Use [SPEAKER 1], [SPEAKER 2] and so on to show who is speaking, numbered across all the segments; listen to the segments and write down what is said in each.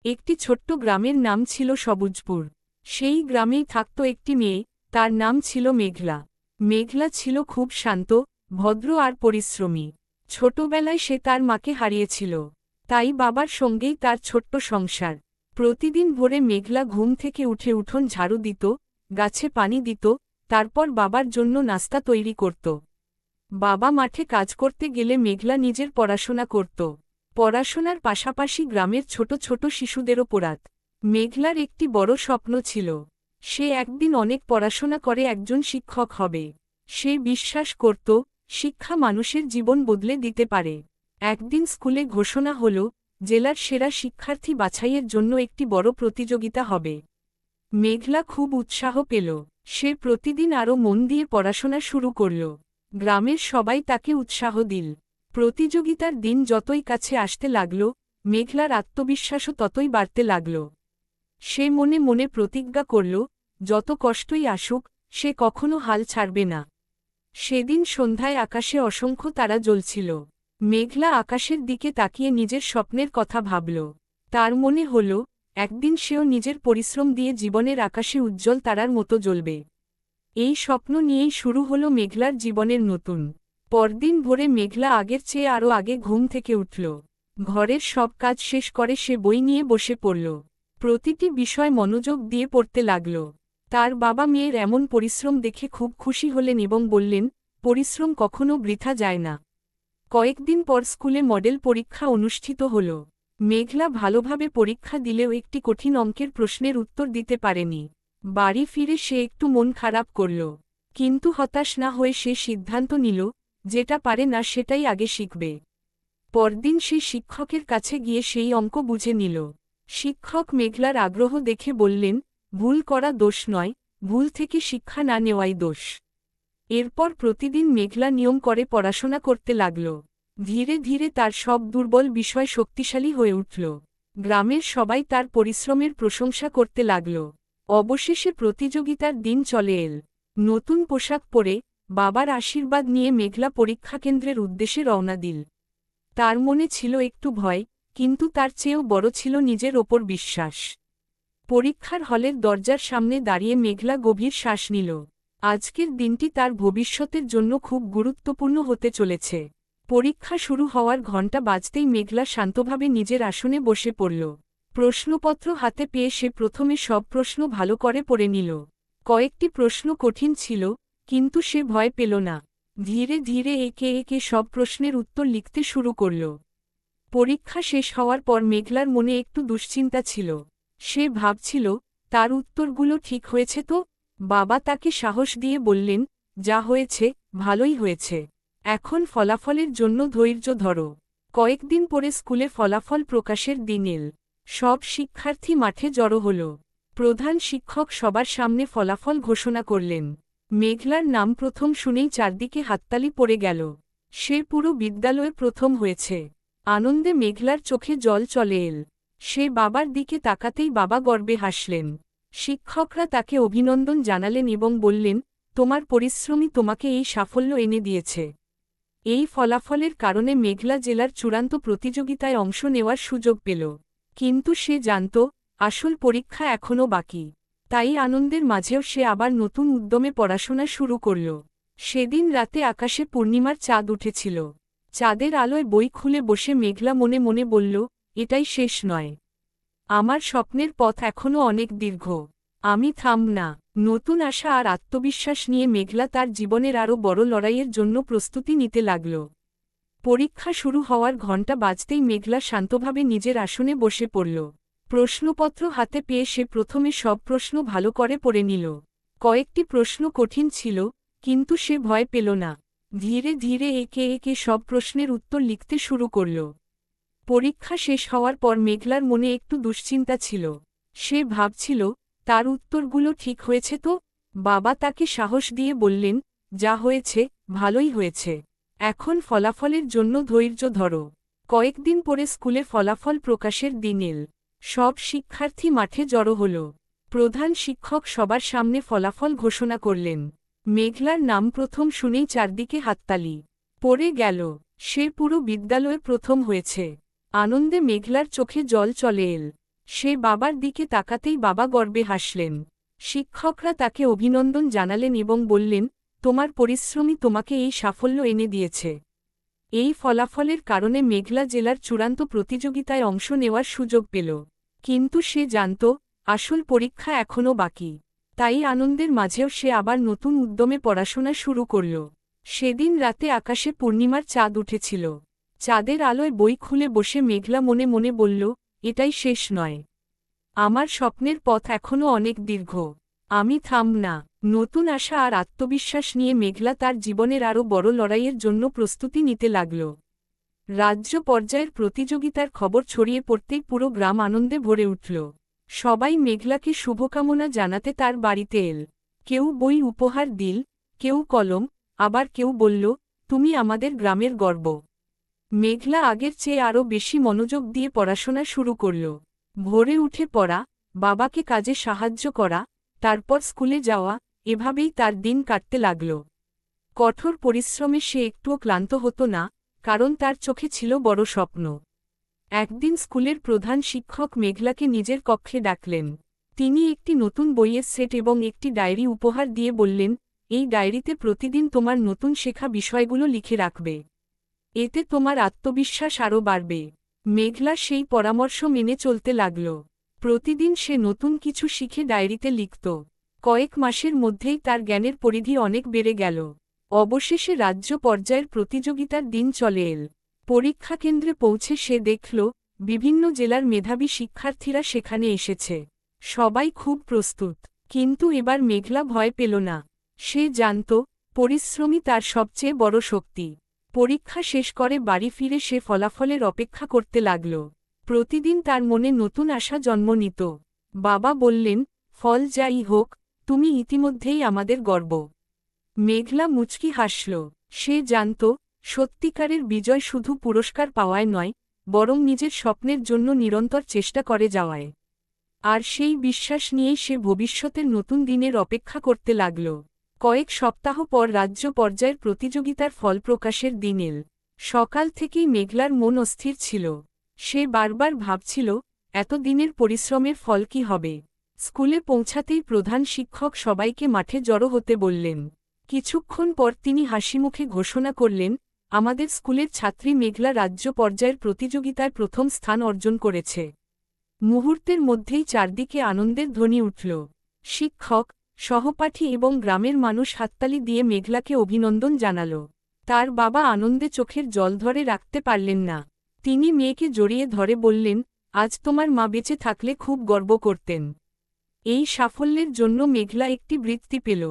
[SPEAKER 1] একটি ছোট্ট গ্রামের নাম ছিল সবুজপুর। সেই গ্রামেই থাকত একটি মেয়ে, তার নাম ছিল মেঘলা। মেঘলা ছিল খুব শান্ত, ভদ্র আর পরিশ্রমী। ছোটবেলায় সে তার মাকে হারিয়েছিল, তাই বাবার সঙ্গেই তার ছোট্ট সংসার। প্রতিদিন ভোরে মেঘলা ঘুম থেকে উঠে উঠোন ঝাড়ু দিত, গাছে পানি দিত, তারপর বাবার জন্য নাস্তা তৈরি করত। বাবা মাঠে কাজ করতে গেলে মেঘলা নিজের পড়াশোনা করত। পড়াশোনার পাশাপাশি গ্রামের ছোট ছোট শিশুদেরও পড়াত। মেঘলার একটি বড় স্বপ্ন ছিল, সে একদিন অনেক পড়াশোনা করে একজন শিক্ষক হবে। সে বিশ্বাস করত, শিক্ষা মানুষের জীবন বদলে দিতে পারে। একদিন স্কুলে ঘোষণা হল, জেলার সেরা শিক্ষার্থী বাছাইয়ের জন্য একটি বড় প্রতিযোগিতা হবে। মেঘলা খুব উৎসাহ পেল, সে প্রতিদিন আরও মন দিয়ে পড়াশোনা শুরু করল। গ্রামের সবাই তাকে উৎসাহ দিল। প্রতিযোগিতার দিন যতই কাছে আসতে লাগল, মেঘলার আত্মবিশ্বাসও ততই বাড়তে লাগল। সে মনে মনে প্রতিজ্ঞা করল, যত কষ্টই আসুক, সে কখনো হাল ছাড়বে না। সেদিন সন্ধ্যায় আকাশে অসংখ্য তারা জ্বলছিল। মেঘলা আকাশের দিকে তাকিয়ে নিজের স্বপ্নের কথা ভাবল। তার মনে হল, একদিন সেও নিজের পরিশ্রম দিয়ে জীবনের আকাশে উজ্জ্বল তারার মতো জ্বলবে। এই স্বপ্ন নিয়েই শুরু হলো মেঘলার জীবনের নতুন। পরদিন ভোরে মেঘলা আগের চেয়ে আরও আগে ঘুম থেকে উঠল। ঘরের সব কাজ শেষ করে সে বই নিয়ে বসে পড়ল। প্রতিটি বিষয় মনোযোগ দিয়ে পড়তে লাগল। তার বাবা মেয়ের এমন পরিশ্রম দেখে খুব খুশি হলেন এবং বললেন, পরিশ্রম কখনো বৃথা যায় না। কয়েকদিন পর স্কুলে মডেল পরীক্ষা অনুষ্ঠিত হল। মেঘলা ভালোভাবে পরীক্ষা দিলেও একটি কঠিন অঙ্কের প্রশ্নের উত্তর দিতে পারেনি। বাড়ি ফিরে সে একটু মন খারাপ করল, কিন্তু হতাশ না হয়ে সে সিদ্ধান্ত নিল, যেটা পারে না সেটাই আগে শিখবে। পরদিন সে শিক্ষকের কাছে গিয়ে সেই অঙ্ক বুঝে নিল। শিক্ষক মেঘলার আগ্রহ দেখে বললেন, ভুল করা দোষ নয়, ভুল থেকে শিক্ষা না নেওয়াই দোষ। এরপর প্রতিদিন মেঘলা নিয়ম করে পড়াশোনা করতে লাগল। ধীরে ধীরে তার সব দুর্বল বিষয় শক্তিশালী হয়ে উঠল। গ্রামের সবাই তার পরিশ্রমের প্রশংসা করতে লাগল। অবশেষে প্রতিযোগিতার দিন চলে এল। নতুন পোশাক পরে, বাবার আশীর্বাদ নিয়ে মেঘলা পরীক্ষা কেন্দ্রের উদ্দেশ্যে রওনা দিল। তার মনে ছিল একটু ভয়, কিন্তু তার চেয়েও বড় ছিল নিজের ওপর বিশ্বাস। পরীক্ষার হলের দরজার সামনে দাঁড়িয়ে মেঘলা গভীর শ্বাস নিল। আজকের দিনটি তার ভবিষ্যতের জন্য খুব গুরুত্বপূর্ণ হতে চলেছে। পরীক্ষা শুরু হওয়ার ঘণ্টা বাজতেই মেঘলা শান্তভাবে নিজের আসনে বসে পড়ল। প্রশ্নপত্র হাতে পেয়ে সে প্রথমে সব প্রশ্ন ভালো করে পড়ে নিল। কয়েকটি প্রশ্ন কঠিন ছিল, কিন্তু সে ভয় পেল না। ধীরে ধীরে একে একে সব প্রশ্নের উত্তর লিখতে শুরু করল। পরীক্ষা শেষ হওয়ার পর মেঘলার মনে একটু দুশ্চিন্তা ছিল। সে ভাবছিল, তার উত্তরগুলো ঠিক হয়েছে তো? বাবা তাকে সাহস দিয়ে বললেন, যা হয়েছে, ভালোই হয়েছে। এখন ফলাফলের জন্য ধৈর্য ধরো। কয়েকদিন পরে স্কুলে ফলাফল প্রকাশের দিন এল। সব শিক্ষার্থী মাঠে জড়ো হল। প্রধান শিক্ষক সবার সামনে ফলাফল ঘোষণা করলেন। মেঘলার নাম প্রথম শুনেই চারদিকে হাততালি পড়ে গেল। সে পুরো বিদ্যালয়ে প্রথম হয়েছে। আনন্দে মেঘলার চোখে জল চলে এল। সে বাবার দিকে তাকাতেই বাবা গর্বে হাসলেন। শিক্ষকরা তাকে অভিনন্দন জানালেন এবং বললেন, তোমার পরিশ্রমই তোমাকে এই সাফল্য এনে দিয়েছে। এই ফলাফলের কারণে মেঘলা জেলার চূড়ান্ত প্রতিযোগিতায় অংশ নেওয়ার সুযোগ পেল। কিন্তু সে জানত, আসল পরীক্ষা এখনও বাকি। তাই আনন্দের মাঝেও সে আবার নতুন উদ্যমে পড়াশোনা শুরু করল। সেদিন রাতে আকাশে পূর্ণিমার চাঁদ উঠেছিল। চাঁদের আলোয় বই খুলে বসে মেঘলা মনে মনে বলল, এটাই শেষ নয়। আমার স্বপ্নের পথ এখনও অনেক দীর্ঘ। আমি থামব না। নতুন আশা আর আত্মবিশ্বাস নিয়ে মেঘলা তার জীবনের আরও বড় লড়াইয়ের জন্য প্রস্তুতি নিতে লাগল। পরীক্ষা শুরু হওয়ার ঘণ্টা বাজতেই মেঘলা শান্তভাবে নিজের আসনে বসে পড়ল। প্রশ্নপত্র হাতে পেয়ে সে প্রথমে সব প্রশ্ন ভালো করে পড়ে নিল। কয়েকটি প্রশ্ন কঠিন ছিল, কিন্তু সে ভয় পেল না। ধীরে ধীরে একে একে সব প্রশ্নের উত্তর লিখতে শুরু করল। পরীক্ষা শেষ হওয়ার পর মেঘলার মনে একটু দুশ্চিন্তা ছিল। সে ভাবছিল, তার উত্তরগুলো ঠিক হয়েছে তো? বাবা তাকে সাহস দিয়ে বললেন, যা হয়েছে, ভালোই হয়েছে। এখন ফলাফলের জন্য ধৈর্য ধরো। কয়েকদিন পরে স্কুলে ফলাফল প্রকাশের দিন এল। সব শিক্ষার্থী মাঠে জড়ো হল। প্রধান শিক্ষক সবার সামনে ফলাফল ঘোষণা করলেন। মেঘলার নাম প্রথম শুনেই চারদিকে হাততালি পড়ে গেল। সে পুরো বিদ্যালয়ে প্রথম হয়েছে। আনন্দে মেঘলার চোখে জল চলে এল। সে বাবার দিকে তাকাতেই বাবা গর্বে হাসলেন। শিক্ষকরা তাকে অভিনন্দন জানালেন এবং বললেন, তোমার পরিশ্রমই তোমাকে এই সাফল্য এনে দিয়েছে। এই ফলাফলের কারণে মেঘলা জেলার চূড়ান্ত প্রতিযোগিতায় অংশ নেওয়ার সুযোগ পেল। কিন্তু সে জানত, আসল পরীক্ষা এখনও বাকি। তাই আনন্দের মাঝেও সে আবার নতুন উদ্যমে পড়াশোনা শুরু করল। সেদিন রাতে আকাশে পূর্ণিমার চাঁদ উঠেছিল। চাঁদের আলোয় বই খুলে বসে মেঘলা মনে মনে বলল, এটাই শেষ নয়। আমার স্বপ্নের পথ এখনও অনেক দীর্ঘ। আমি থাম না। নতুন আশা আর আত্মবিশ্বাস নিয়ে মেঘলা তার জীবনের আরও বড় লড়াইয়ের জন্য প্রস্তুতি নিতে লাগল। রাজ্য পর্যায়ের প্রতিযোগিতার খবর ছড়িয়ে পড়তেই পুরো গ্রাম আনন্দে ভরে উঠল। সবাই মেঘলাকে শুভকামনা জানাতে তার বাড়িতে এল। কেউ বই উপহার দিল, কেউ কলম, আবার কেউ বলল, তুমি আমাদের গ্রামের গর্ব। মেঘলা আগের চেয়ে আরও বেশি মনোযোগ দিয়ে পড়াশোনা শুরু করল। ভোরে উঠে পড়া, বাবাকে কাজে সাহায্য করা, তারপর স্কুলে যাওয়া, এভাবেই তার দিন কাটতে লাগল। কঠোর পরিশ্রমে সে একটুও ক্লান্ত হতো না, কারণ তার চোখে ছিল বড় স্বপ্ন। একদিন স্কুলের প্রধান শিক্ষক মেঘলাকে নিজের কক্ষে ডাকলেন। তিনি একটি নতুন বইয়ের সেট এবং একটি ডায়েরি উপহার দিয়ে বললেন, এই ডায়েরিতে প্রতিদিন তোমার নতুন শেখা বিষয়গুলো লিখে রাখবে। এতে তোমার আত্মবিশ্বাস আরও বাড়বে। মেঘলা সেই পরামর্শ মেনে চলতে লাগল। প্রতিদিন সে নতুন কিছু শিখে ডায়েরিতে লিখত। কয়েক মাসের মধ্যেই তার জ্ঞানের পরিধি অনেক বেড়ে গেল। অবশেষে রাজ্য পর্যায়ের প্রতিযোগিতার দিন চলে এল। পরীক্ষা কেন্দ্রে পৌঁছে সে দেখল, বিভিন্ন জেলার মেধাবী শিক্ষার্থীরা সেখানে এসেছে। সবাই খুব প্রস্তুত। কিন্তু এবার মেঘলা ভয় পেল না। সে জানত, পরিশ্রমই তার সবচেয়ে বড় শক্তি। পরীক্ষা শেষ করে বাড়ি ফিরে সে ফলাফলের অপেক্ষা করতে লাগল। প্রতিদিন তার মনে নতুন আশা জন্ম নিত। বাবা বললেন, ফল যাই হোক, তুমি ইতিমধ্যেই আমাদের গর্ব। মেঘলা মুচকি হাসল। সে জানত, সত্যিকারের বিজয় শুধু পুরস্কার পাওয়ায় নয়, বরং নিজের স্বপ্নের জন্য নিরন্তর চেষ্টা করে যাওয়ায়। আর সেই বিশ্বাস নিয়েই সে ভবিষ্যতের নতুন দিনের অপেক্ষা করতে লাগল। কয়েক সপ্তাহ পর রাজ্য পর্যায়ের প্রতিযোগিতার ফল প্রকাশের দিন এল। সকাল থেকেই মেঘলার মন অস্থির ছিল। সে বারবার ভাবছিল, এত দিনের পরিশ্রমের ফল কি হবে। স্কুলে পৌঁছাতেই প্রধান শিক্ষক সবাইকে মাঠে জড়ো হতে বললেন। কিছুক্ষণ পর তিনি হাসিমুখে ঘোষণা করলেন, আমাদের স্কুলের ছাত্রী মেঘলা রাজ্য পর্যায়ের প্রতিযোগিতায় প্রথম স্থান অর্জন করেছে। মুহূর্তের মধ্যেই চারদিকে আনন্দের ধ্বনি উঠল। শিক্ষক, সহপাঠী এবং গ্রামের মানুষ হাততালি দিয়ে মেঘলাকে অভিনন্দন জানাল। তার বাবা আনন্দে চোখের জল ধরে রাখতে পারলেন না। তিনি মেয়েকে জড়িয়ে ধরে বললেন, আজ তোমার মা বেঁচে থাকলে খুব গর্ব করতেন। এই সাফল্যের জন্য মেঘলা একটি বৃত্তি পেল।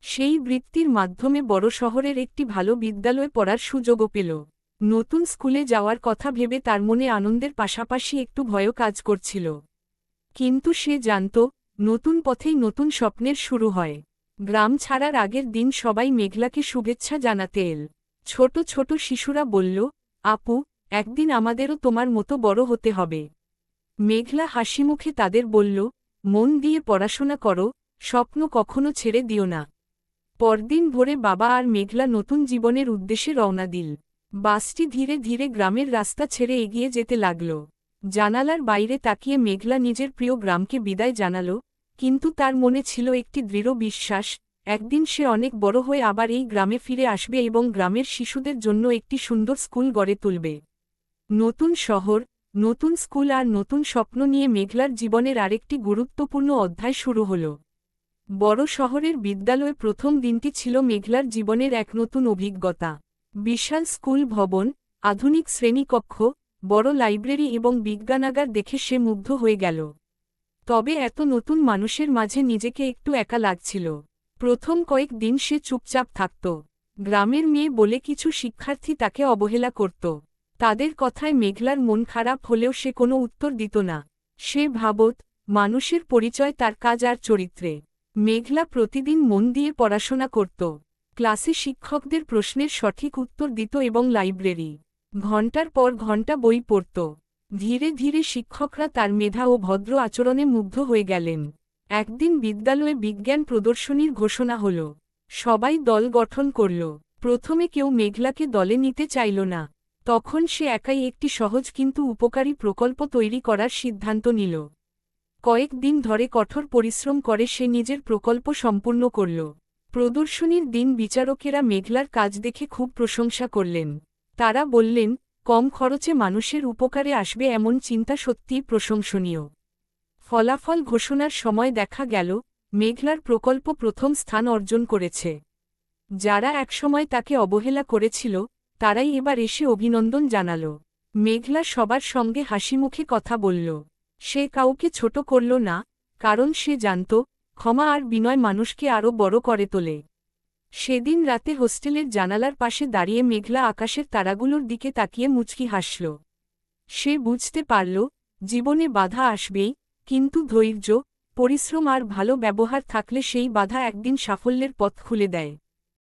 [SPEAKER 1] সেই বৃত্তির মাধ্যমে বড় শহরের একটি ভালো বিদ্যালয়ে পড়ার সুযোগও পেল। নতুন স্কুলে যাওয়ার কথা ভেবে তার মনে আনন্দের পাশাপাশি একটু ভয়ও কাজ করছিল। কিন্তু সে জানত, নতুন পথেই নতুন স্বপ্নের শুরু হয়। গ্রাম ছাড়ার আগের দিন সবাই মেঘলাকে শুভেচ্ছা জানাতে এল। ছোট ছোট শিশুরা বলল, আপু, একদিন আমাদেরও তোমার মতো বড় হতে হবে। মেঘলা হাসিমুখে তাদের বলল, মন দিয়ে পড়াশোনা করো, স্বপ্ন কখনো ছেড়ে দিও না। পরদিন ভোরে বাবা আর মেঘলা নতুন জীবনের উদ্দেশ্যে রওনা দিল। বাসটি ধীরে ধীরে গ্রামের রাস্তা ছেড়ে এগিয়ে যেতে লাগল। জানালার বাইরে তাকিয়ে মেঘলা নিজের প্রিয় গ্রামকে বিদায় জানাল, কিন্তু তার মনে ছিল একটি দৃঢ় বিশ্বাস, একদিন সে অনেক বড় হয়ে আবার এই গ্রামে ফিরে আসবে এবং গ্রামের শিশুদের জন্য একটি সুন্দর স্কুল গড়ে তুলবে। নতুন শহর, নতুন স্কুল আর নতুন স্বপ্ন নিয়ে মেঘলার জীবনের আরেকটি গুরুত্বপূর্ণ অধ্যায় শুরু হল। বড় শহরের বিদ্যালয়ে প্রথম দিনটি ছিল মেঘলার জীবনের এক নতুন অভিজ্ঞতা। বিশাল স্কুল ভবন, আধুনিক শ্রেণীকক্ষ, বড় লাইব্রেরি এবং বিজ্ঞানাগার দেখে সে মুগ্ধ হয়ে গেল। তবে এত নতুন মানুষের মাঝে নিজেকে একটু একা লাগছিল। প্রথম কয়েক দিন সে চুপচাপ থাকত। গ্রামের মেয়ে বলে কিছু শিক্ষার্থী তাকে অবহেলা করত। তাদের কথায় মেঘলার মন খারাপ হলেও সে কোনো উত্তর দিত না। সে ভাবত, মানুষের পরিচয় তার কাজ আর চরিত্রে। মেঘলা প্রতিদিন মন দিয়ে পড়াশোনা করত। ক্লাসে শিক্ষকদের প্রশ্নের সঠিক উত্তর দিত এবং লাইব্রেরি ঘণ্টার পর ঘণ্টা বই পড়ত। ধীরে ধীরে শিক্ষকরা তার মেধা ও ভদ্র আচরণে মুগ্ধ হয়ে গেলেন। একদিন বিদ্যালয়ে বিজ্ঞান প্রদর্শনীর ঘোষণা হল। সবাই দল গঠন করল। প্রথমে কেউ মেঘলাকে দলে নিতে চাইল না। তখন সে একাই একটি সহজ কিন্তু উপকারী প্রকল্প তৈরি করার সিদ্ধান্ত নিল। কয়েক দিন ধরে কঠোর পরিশ্রম করে সে নিজের প্রকল্প সম্পূর্ণ করল। প্রদর্শনীর দিন বিচারকেরা মেঘলার কাজ দেখে খুব প্রশংসা করলেন। তারা বললেন, কম খরচে মানুষের উপকারে আসবে এমন চিন্তা সত্যিই প্রশংসনীয়। ফলাফল ঘোষণার সময় দেখা গেল, মেঘলার প্রকল্প প্রথম স্থান অর্জন করেছে। যারা একসময় তাকে অবহেলা করেছিল, তারাই এবার এসে অভিনন্দন জানাল। মেঘলা সবার সঙ্গে হাসিমুখে কথা বলল। সে কাউকে ছোট করল না, কারণ সে জানত, ক্ষমা আর বিনয় মানুষকে আরও বড় করে তোলে। সেদিন রাতে হোস্টেলের জানালার পাশে দাঁড়িয়ে মেঘলা আকাশের তারাগুলোর দিকে তাকিয়ে মুচকি হাসল। সে বুঝতে পারল, জীবনে বাধা আসবেই, কিন্তু ধৈর্য, পরিশ্রম আর ভালো ব্যবহার থাকলে সেই বাধা একদিন সাফল্যের পথ খুলে দেয়।